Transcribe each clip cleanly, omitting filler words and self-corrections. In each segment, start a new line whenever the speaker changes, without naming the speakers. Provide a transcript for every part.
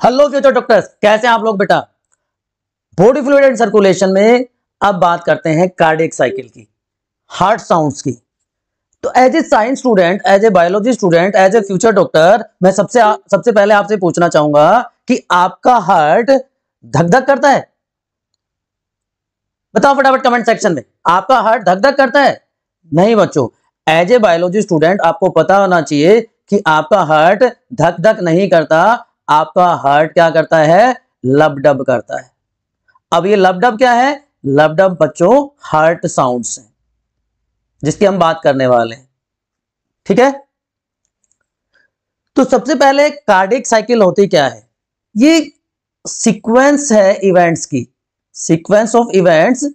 Hello future doctors, कैसे हैं आप लोग बेटा। बॉडी फ्लूइड एंड सर्कुलेशन में अब बात करते हैं कार्डियक साइकिल की, हार्ट साउंड्स की। तो as a science student, as a biology student, as a future doctor, मैं सबसे पहले आपसे पूछना चाहूंगा कि आपका हार्ट धक धक करता है? बताओ फटाफट कमेंट सेक्शन में, आपका हार्ट धक धक करता है? नहीं बच्चों, एज ए बायोलॉजी स्टूडेंट आपको पता होना चाहिए कि आपका हार्ट धक धक नहीं करता, आपका हार्ट क्या करता है? लबडब करता है। अब ये लबडब क्या है? लबडब बच्चों हार्ट साउंड्स हैं जिसकी हम बात करने वाले हैं, ठीक है। तो सबसे पहले कार्डियक साइकिल होती क्या है? ये सीक्वेंस है इवेंट्स की, sequence of events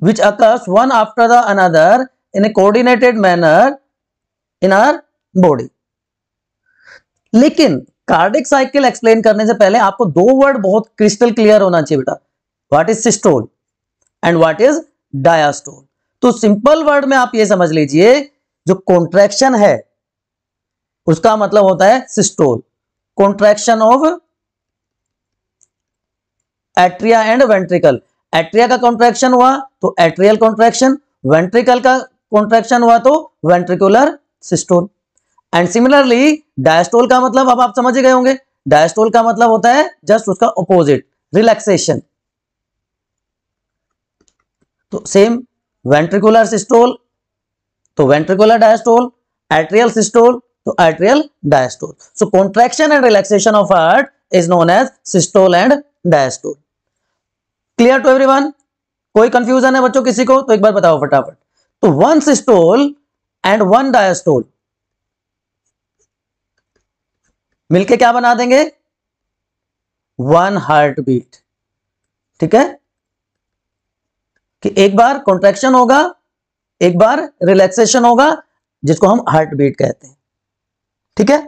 which occurs one after the another in a coordinated manner in our body। लेकिन कार्डियक साइकिल एक्सप्लेन करने से पहले आपको दो वर्ड बहुत क्रिस्टल क्लियर होना चाहिए बेटा, what is systole and what is diastole. तो सिंपल वर्ड में आप ये समझ लीजिए, जो कॉन्ट्रैक्शन है उसका मतलब होता है systole, contraction of atria and ventricle. Atria का कॉन्ट्रैक्शन हुआ तो एट्रियल कॉन्ट्रैक्शन, वेंट्रिकल का कॉन्ट्रैक्शन हुआ तो ventricular systole. And similarly diastole का मतलब अब आप समझ गए होंगे, डायस्टोल का मतलब होता है जस्ट उसका ऑपोजिट, रिलैक्सेशन। तो सेम वेंट्रिकुलर सिस्टोल तो वेंट्रिकुलर डायस्टोल, एट्रियल सिस्टोल तो atrial diastole. So contraction and relaxation of heart is known as systole and diastole. Clear to everyone? कोई कंफ्यूजन है बच्चों किसी को? तो एक बार बताओ फटाफट। तो one systole and one diastole मिलके क्या बना देंगे? वन हार्ट बीट, ठीक है। कि एक बार कॉन्ट्रैक्शन होगा, एक बार रिलैक्सेशन होगा, जिसको हम हार्ट बीट कहते हैं, ठीक है।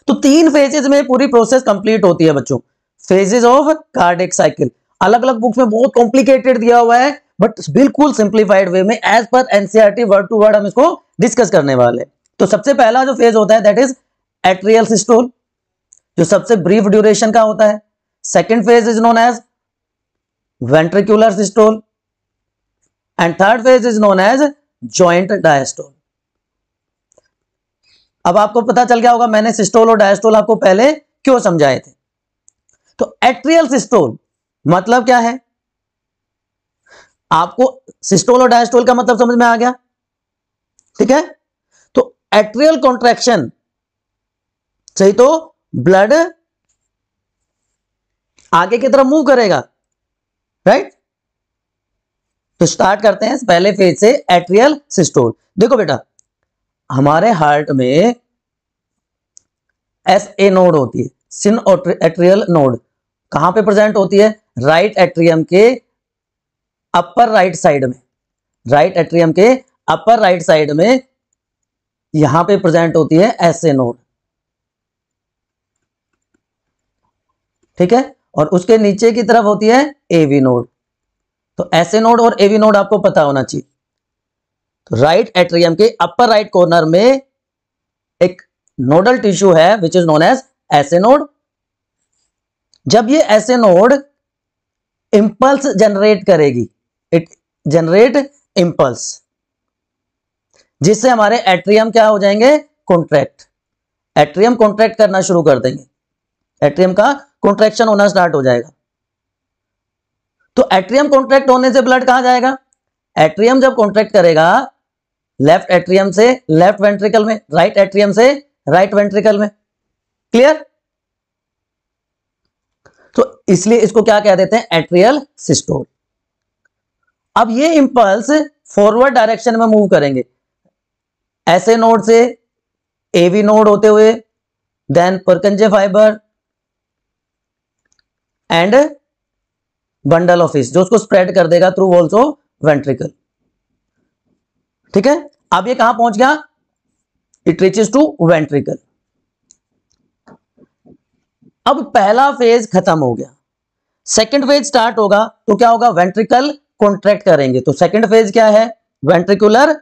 तो तीन फेजेस में पूरी प्रोसेस कंप्लीट होती है बच्चों, फेजेस ऑफ कार्डियक साइकिल। अलग अलग बुक्स में बहुत कॉम्प्लिकेटेड दिया हुआ है, बट बिल्कुल सिंप्लीफाइड वे में as per NCERT word to word हम इसको डिस्कस करने वाले। तो सबसे पहला जो फेज होता है दैट इज एट्रियल सिस्टोल, जो सबसे ब्रीफ ड्यूरेशन का होता है। Second phase is known as ventricular systole and third phase is known as joint diastole. अब आपको पता चल गया होगा मैंने सिस्टोल और डायस्टोल आपको पहले क्यों समझाए थे। तो एट्रियल सिस्टोल मतलब क्या है? आपको सिस्टोल और डायस्टोल का मतलब समझ में आ गया, ठीक है। तो एट्रियल कॉन्ट्रैक्शन सही तो ब्लड आगे की तरफ मूव करेगा, राइट। तो स्टार्ट करते हैं पहले फेज से, एट्रियल सिस्टोल। देखो बेटा, हमारे हार्ट में SA नोड होती है, सिन एट्रियल नोड। कहां पे प्रेजेंट होती है? राइट एट्रियम के अपर राइट साइड में, राइट एट्रियम के अपर राइट साइड में यहां पे प्रेजेंट होती है SA नोड, ठीक है। और उसके नीचे की तरफ होती है AV नोड। तो SA नोड और AV नोड आपको पता होना चाहिए। तो राइट एट्रियम के अपर राइट कॉर्नर में एक नोडल टिश्यू है which is known as SA node. जब ये SA नोड इंपल्स जनरेट करेगी, इट जनरेट इंपल्स, जिससे हमारे एट्रियम क्या हो जाएंगे? कॉन्ट्रैक्ट। एट्रियम कॉन्ट्रैक्ट करना शुरू कर देंगे, एट्रियम का कॉन्ट्रैक्शन होना स्टार्ट हो जाएगा। तो एट्रियम कॉन्ट्रैक्ट होने से ब्लड कहां जाएगा? एट्रियम जब कॉन्ट्रैक्ट करेगा लेफ्ट एट्रियम से लेफ्ट वेंट्रिकल में, राइट एट्रियम से राइट वेंट्रिकल में। क्लियर? तो इसलिए इसको क्या कह देते हैं? Atrial systole. अब ये इंपल्स फॉरवर्ड डायरेक्शन में मूव करेंगे, SA नोड से AV नोड होते हुए, then Purkinje fibre and bundle of His, जो उसको स्प्रेड कर देगा थ्रू वॉल्स ऑफ वेंट्रिकल, ठीक है। अब ये कहां पहुंच गया? It reaches to ventricle. अब पहला फेज खत्म हो गया, सेकंड फेज स्टार्ट होगा। तो क्या होगा? वेंट्रिकल कॉन्ट्रैक्ट करेंगे। तो सेकंड फेज क्या है? Ventricular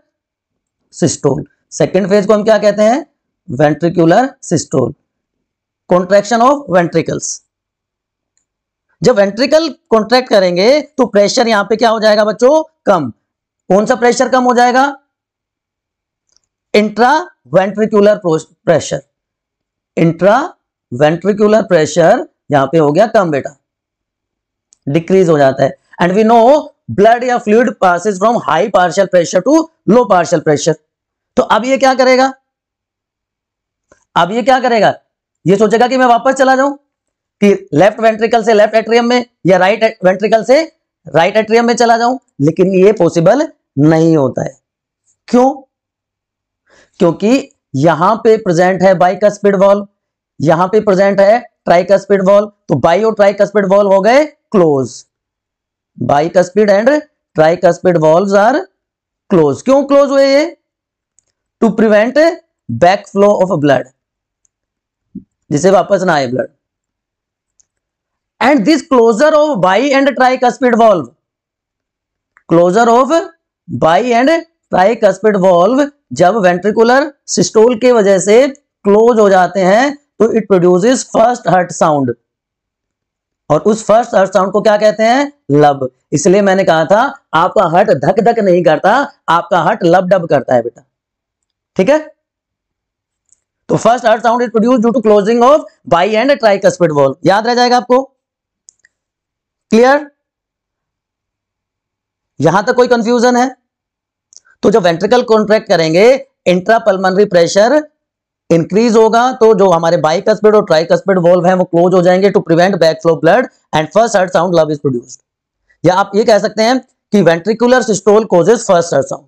systole. सेकंड फेज को हम क्या कहते हैं? Ventricular systole. Contraction of ventricles. जब वेंट्रिकल कॉन्ट्रैक्ट करेंगे तो प्रेशर यहां पे क्या हो जाएगा बच्चों, कम। कौन सा प्रेशर कम हो जाएगा, intra ventricular pressure. Intra ventricular pressure यहां पे हो गया कम बेटा, डिक्रीज हो जाता है। एंड वी नो ब्लड या fluid passes from high partial pressure to low partial pressure. तो अब ये क्या करेगा, अब ये क्या करेगा, ये सोचेगा कि मैं वापस चला जाऊं कि लेफ्ट वेंट्रिकल से लेफ्ट एट्रियम में या राइट वेंट्रिकल से राइट एट्रियम में चला जाऊं, लेकिन ये पॉसिबल नहीं होता है। क्यों, क्योंकि यहां पे प्रेजेंट है बाइकस्पिड वॉल्व, यहां पे प्रेजेंट है ट्राइकस्पिड वॉल्व। तो बाई और ट्राइकस्पिड वॉल्व हो गए close, bicuspid and tricuspid valves are close. क्यों क्लोज हुए ये, to prevent back flow of blood, जिसे वापस ना आए blood. And this closure of bi and tricuspid valve, closure of bi and tricuspid valve जब वेंट्रिकुलर सिस्टोल की वजह से क्लोज हो जाते हैं तो it produces first heart sound, और उस फर्स्ट हार्ट साउंड को क्या कहते हैं, लब। इसलिए मैंने कहा था आपका हार्ट धक धक नहीं करता, आपका हार्ट लब डब करता है बेटा, ठीक है। तो first heart sound is produce due to closing of bi and tricuspid valve, याद रह जाएगा आपको, क्लियर। यहां तक कोई कंफ्यूजन है। तो जब वेंट्रिकल कॉन्ट्रैक्ट करेंगे इंट्रा पल्मोनरी प्रेशर इंक्रीज होगा, तो जो हमारे बाइकस्पिड और ट्राइकस्पिड वॉल्व हैं वो क्लोज हो जाएंगे to prevent back flow blood and first heart sound lub is produced. या आप ये कह सकते हैं कि ventricular systole causes first heart sound.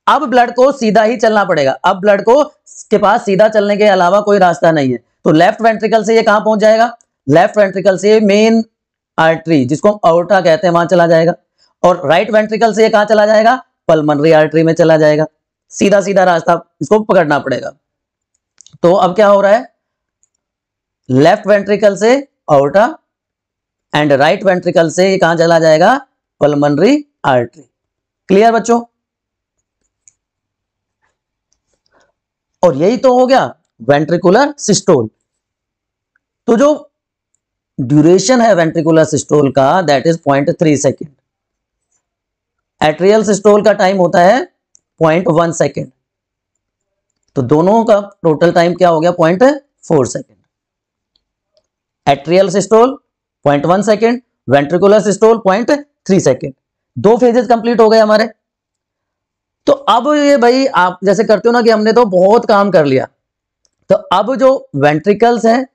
अब ब्लड को सीधा ही चलना पड़ेगा, अब ब्लड को के पास सीधा चलने के अलावा कोई रास्ता नहीं है। तो लेफ्ट वेंट्रिकल से ये कहां पहुंच जाएगा, लेफ्ट वेंट्रिकल से मेन आर्टरी जिसको हम अओर्टा कहते हैं वहां चला जाएगा, और राइट वेंट्रिकल से ये कहां चला जाएगा, पल्मोनरी आर्टरी में चला जाएगा। सीधा सीधा रास्ता इसको पकड़ना पड़ेगा। तो अब क्या हो रहा है, लेफ्ट वेंट्रिकल से अओर्टा एंड राइट वेंट्रिकल से ये कहां चला जाएगा, पल्मोनरी आर्टरी। क्लियर बच्चों। और यही तो हो गया वेंट्रिकुलर सिस्टोल। तो जो ड्यूरेशन है वेंट्रिकुलर सिस्टोल का that is 0.3 second. Atrial systole का टाइम होता है 0.1 सेकेंड। तो दोनों का टोटल टाइम क्या हो गया, 0.4 second. Atrial systole 0.1 second, ventricular systole 0.3 second. दो फेजेस कंप्लीट हो गए हमारे। तो अब ये भाई आप जैसे करते हो ना कि हमने तो बहुत काम कर लिया, तो अब जो वेंट्रिकल्स हैं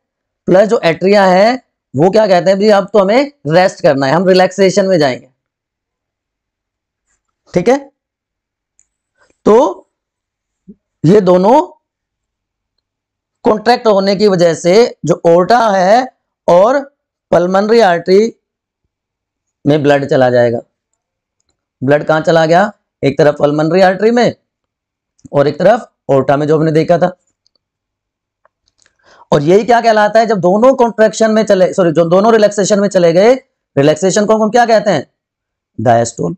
प्लस जो एट्रिया है वो क्या कहते हैं भाई, अब तो हमें रेस्ट करना है, हम रिलैक्सेशन में जाएंगे, ठीक है। तो ये दोनों कॉन्ट्रैक्ट होने की वजह से जो ओर्टा है और पल्मोनरी आर्टरी में ब्लड चला जाएगा। ब्लड कहां चला गया, एक तरफ पल्मोनरी आर्टरी में और एक तरफ ओर्टा में, जो हमने देखा था। और यही क्या कहलाता है, जब दोनों कॉन्ट्रैक्शन में चले, सॉरी जो दोनों रिलैक्सेशन में चले गए, रिलैक्सेशन को हम क्या कहते हैं, डायस्टोल।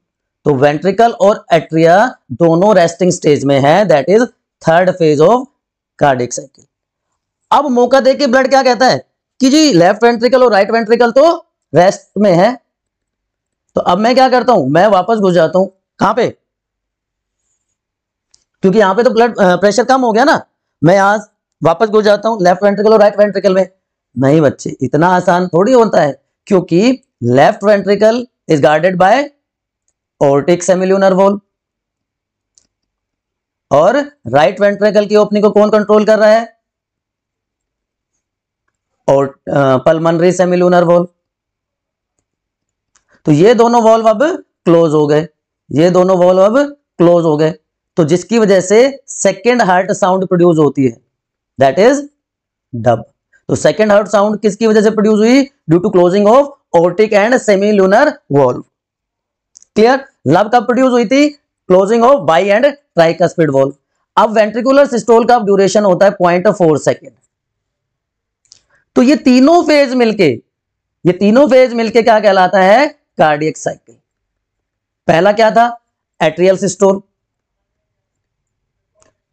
तो वेंट्रिकल और एट्रिया दोनों रेस्टिंग स्टेज में है, that is third phase of cardiac cycle. अब मौका देके ब्लड क्या कहता है कि जी लेफ्ट वेंट्रिकल और राइट वेंट्रिकल तो रेस्ट में है। तो अब मैं क्या करता हूं, मैं वापस घुस जाता हूं, कहां पे, क्योंकि यहां पे तो ब्लड प्रेशर कम हो गया ना, मैं यहां वापस घुस जाता हूं लेफ्ट वेंट्रिकल और राइट वेंट्रिकल में। नहीं बच्चे, इतना आसान थोड़ी होता है, क्योंकि left ventricle is guarded by aortic semilunar valve और राइट वेंट्रिकल की ओपनिंग को कौन कंट्रोल कर रहा है, और पल्मोनरी सेमिल्यूनर वॉल्व। तो ये दोनों वॉल्व अब क्लोज हो गए, ये दोनों वॉल्व अब क्लोज हो गए, तो जिसकी वजह से सेकेंड हार्ट साउंड प्रोड्यूस होती है, दैट इज डब। तो सेकेंड हार्ट साउंड किसकी वजह से प्रोड्यूस हुई, due to closing of aortic and semilunar valve. Clear. Lub कब प्रोड्यूस हुई थी, closing of bi and tricuspid valve. अब वेंट्रिकुलर सिस्टोल का ड्यूरेशन होता है 0.4 सेकेंड। तो ये तीनों फेज मिलके क्या कहलाता है, कार्डियक साइकिल। पहला क्या था, एट्रियल सिस्टोल,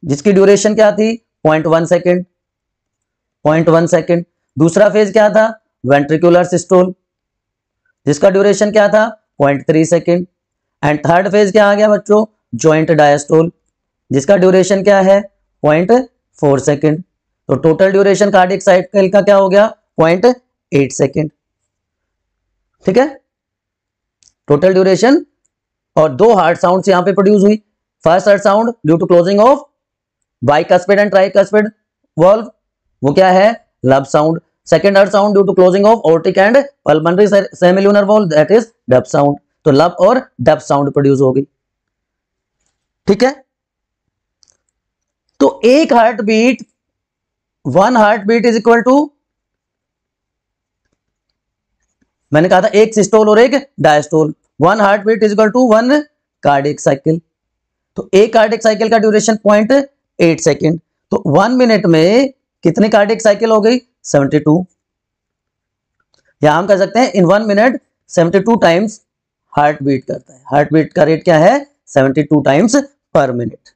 जिसकी ड्यूरेशन क्या थी, 0.1 सेकेंड। 0.1 सेकेंड। दूसरा फेज क्या था, वेंट्रिकुलर सिस्टोल, जिसका ड्यूरेशन क्या था 0.3 सेकेंड। एंड थर्ड फेज क्या आ गया बच्चों, जॉइंट डायस्टोल, जिसका ड्यूरेशन क्या है 0.4 सेकेंड। तो टोटल ड्यूरेशन कार्डियक साइकिल का क्या हो गया 0.8 सेकेंड। ठीक है, टोटल ड्यूरेशन। और दो हार्ट साउंड यहां पे प्रोड्यूस हुई। First heart sound due to closing of bicuspid and tricuspid valve, वो क्या है lub sound. Second heart sound due to closing of aortic and pulmonary semilunar valve, that is dub sound. तो lub और dub sound produce हो गई। ठीक है, तो एक heart beat, one heart beat is equal to, मैंने कहा था एक सिस्टोल और एक diastole, one heart beat is equal to one cardiac cycle. तो एक कार्डियक साइकिल का ड्यूरेशन 0.8 सेकेंड। तो 1 मिनट में कितने कार्डियक साइकिल हो गई 72। या हम कह सकते हैं इन 1 मिनट 72 टाइम्स हार्ट बीट करता है। हार्ट बीट का रेट क्या है 72 टाइम्स पर मिनट।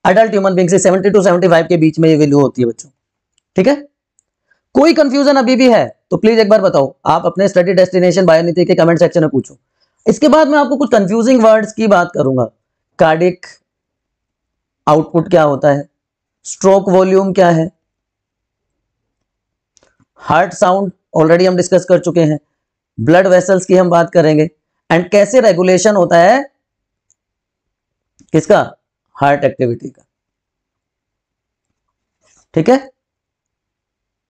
अडल्ट ह्यूमन बीइंग से 70 to 75 के बीच में ये वैल्यू होती है बच्चों। ठीक है, कोई कंफ्यूजन अभी भी है तो प्लीज एक बार बताओ, आप अपने स्टडी डेस्टिनेशन बायोनीति के कमेंट सेक्शन में पूछो। इसके बाद मैं आपको कुछ कंफ्यूजिंग वर्ड्स की बात करूंगा। कार्डियक आउटपुट क्या होता है, स्ट्रोक वॉल्यूम क्या है, हार्ट साउंड ऑलरेडी हम डिस्कस कर चुके हैं, ब्लड वेसल्स की हम बात करेंगे, एंड कैसे रेगुलेशन होता है किसका, हार्ट एक्टिविटी का। ठीक है,